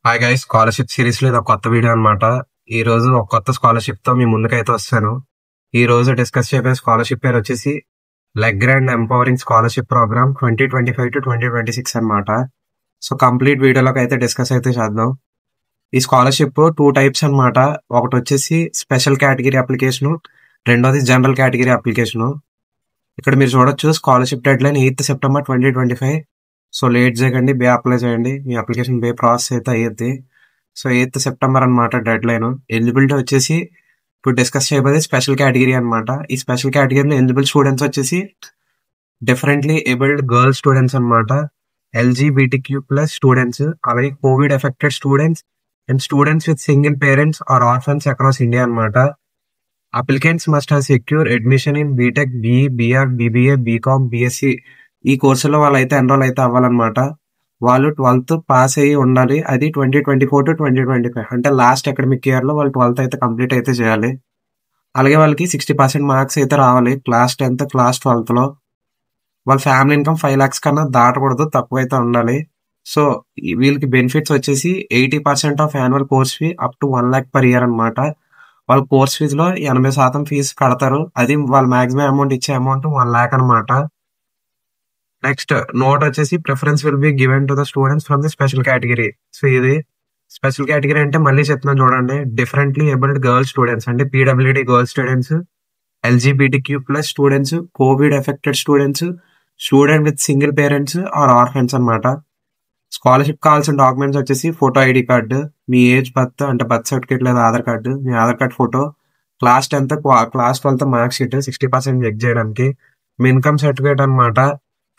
Hi guys, scholarship series లో ఇది ఒక కొత్త వీడియో అనమాట. ఈ రోజు ఒక కొత్త స్కాలర్షిప్ తో మీ ముందుకైతే వస్తాను. ఈ రోజు డిస్కస్ చేయబోయే స్కాలర్షిప్ పేరు వచ్చేసి Legrand empowering scholarship program 2025 to 2026 అనమాట. సో కంప్లీట్ వీడియోలోకి అయితే డిస్కస్ అయితే చేద్దాం. ఈ స్కాలర్షిప్ 2 టైప్స్ అనమాట. ఒకటి వచ్చేసి స్పెషల్ కేటగిరీ అప్లికేషన్, రెండోది జనరల్ కేటగిరీ అప్లికేషన్. ఇక్కడ మీరు చూడొచ్చు scholarship dead line 8th September 2025. So late చేయకండి, బే అప్లై చేయండి. మీ అప్లికేషన్ బే ప్రాసెస్ అయితే అయ్యేది. సో 8th September అనమాట డెడ్ లైన్. ఎలిజిబిలిటీ వచ్చేసి ఇప్పుడు డిస్కస్ చేయబోయేది స్పెషల్ కేటగిరీ అనమాట. ఈ స్పెషల్ కేటగిరీలో ఎలిజిబుల్ స్టూడెంట్స్ వచ్చేసి డిఫరెంట్లీ ఏబుల్డ్ గర్ల్ స్టూడెంట్స్ అనమాట, LGBTQ+ స్టూడెంట్స్, అలాగే covid affected students and students with single parents or orphans across India అనమాట. Applicants must have secure admission in BTech, BE, BR, BBA, BCom, BSc ఈ కోర్సులో వాళ్ళు అయితే enrol అయితే అవ్వాలన్నమాట. వాళ్ళు 12th పాస్ అయ్యి ఉండాలి. అది 2024 to 2025 అంటే లాస్ట్ అకాడమిక్ ఇయర్ లో వాళ్ళు 12th అయితే కంప్లీట్ అయితే చేయాలి. అలాగే వాళ్ళకి 60% మార్క్స్ అయితే రావాలి క్లాస్ 10th, క్లాస్ 12th లో. వాళ్ళ ఫ్యామిలీ ఇన్కమ్ 5 lakhs కన్నా దాటకూడదు, తక్కువ అయితే ఉండాలి. సో వీళ్ళకి బెనిఫిట్స్ వచ్చేసి 80% of annual course fee up to 1 lakh per year అనమాట. వాళ్ళ కోర్స్ ఫీజులో 80% ఫీజు కడతారు. అది వాళ్ళ మాక్సిమం అమౌంట్ ఇచ్చే అమౌంట్ 1 lakh అనమాట. నెక్స్ట్ నోట్ వచ్చేసి preference will be given to the students from the special category. So ఇది స్పెషల్ కేటగిరీ అంటే మళ్ళీ చెప్తున్నాను చూడండి, డిఫరెంట్లీ ఏబుల్డ్ గర్ల్ స్టూడెంట్స్ అంటే PWD girl students, LGBTQ+ students, covid affected students, student with single parents or orphans అనమాట. Scholarship కావాల్సిన documents వచ్చేసి photo ID card, మీ ఏజ్ బర్త్ అంటే బర్త్ సర్టిఫికేట్ లేదా ఆధార్ కార్డు, మీ Aadhaar card photo, class 10th, class 12th mark sheet 60% check చేయడానికి, మీ income certificate అనమాట,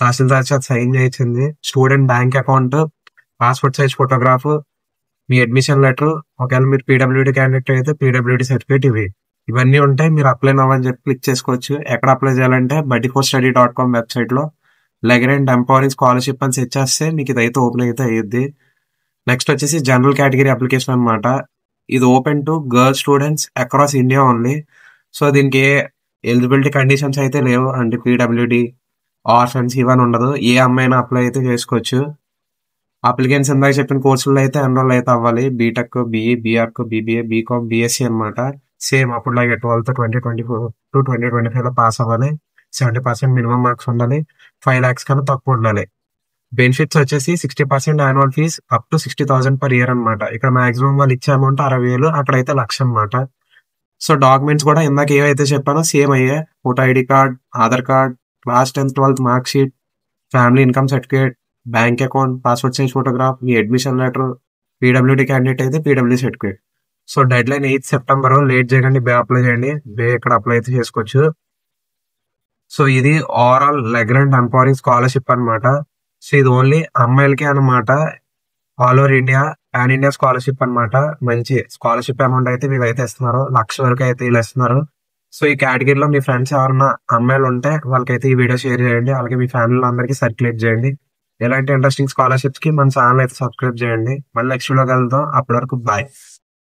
తహసీల్దార్ చేత సైన్ చేయించింది, student bank account, passport size photograph, మీ అడ్మిషన్ లెటర్, ఒకవేళ మీరు PWD క్యాండిడేట్ అయితే PWD సర్టిఫికేట్, ఇవన్నీ ఉంటాయి. మీరు అప్లై అవ్వని చెప్పి క్లిక్ చేసుకోవచ్చు. ఎక్కడ అప్లై చేయాలంటే buddyforstudy.com వెబ్సైట్ లో లెగ్రాండ్ ఎంపవరింగ్ స్కాలర్షిప్ అని సెర్చ్ చేస్తే మీకు ఇదైతే ఓపెన్ అయితే అయ్యిద్ది. నెక్స్ట్ వచ్చేసి జనరల్ కేటగిరీ అప్లికేషన్ అనమాట. ఇది open to girl students across India only. So దీనికి ఏ ఎలిజిబిలిటీ కండిషన్స్ అయితే లేవు, అంటే PWD, ఆర్ఫన్స్ ఇవన్నీ ఉండదు. ఏ అమ్మాయినా అప్లై అయితే చేసుకోవచ్చు. అప్లికెంట్స్ ఇందాక చెప్పిన కోర్సుల్లో అయితే ఎన్రోల్ అయితే అవ్వాలి. BTech, BE, BR, BBA, BCom, BSc అనమాట. సేమ్ అప్పుడు లాగే 12th 2024 to 2025 లో పాస్ అవ్వాలి. 70% మినిమం మార్క్స్ ఉండాలి. 5 lakhs కన్నా తక్కువ ఉండాలి. బెనిఫిట్స్ వచ్చేసి 60% annual fee up to 60,000 per year అనమాట. ఇక్కడ మాక్సిమం వాళ్ళు ఇచ్చే అమౌంట్ 60,000, అక్కడైతే 1,00,000 అనమాట. సో డాక్యుమెంట్స్ కూడా ఇందాక ఏవైతే చెప్పానో సేమ్ అయ్యే. Photo ID card, Aadhaar card, class 10th, 12th mark sheet, family income certificate, bank account, passport size photograph, మీ అడ్మిషన్ లెటర్, PWD క్యాండిడేట్ అయితే PWD certificate. So deadline 8th September, late చేయకండి, బే apply చేయండి. బే ఇక్కడ apply అయితే చేసుకోవచ్చు. So ఇది overall Legrand empowering scholarship అనమాట. సో ఇది ఓన్లీ అమ్మాయిలకే అనమాట. All over India, pan India scholarship అనమాట. మంచి స్కాలర్షిప్ అమౌంట్ అయితే వీళ్ళైతే ఇస్తున్నారు. 1,00,000 వరకు అయితే వీళ్ళు ఇస్తున్నారు. సో ఈ కేటగిరీలో మీ ఫ్రెండ్స్ ఎవరన్నా అమ్మాయిలు ఉంటే వాళ్ళకైతే ఈ వీడియో షేర్ చేయండి. అలాగే మీ ఫ్యామిలీలో అందరికీ సర్క్యులేట్ చేయండి. ఇలాంటి ఇంట్రెస్టింగ్ స్కాలర్షిప్స్ కి మన ఛానల్ అయితే సబ్స్క్రైబ్ చేయండి. మళ్ళీ నెక్స్ట్ వీడియో కలుద్దాం. అప్పటి వరకు బాయ్.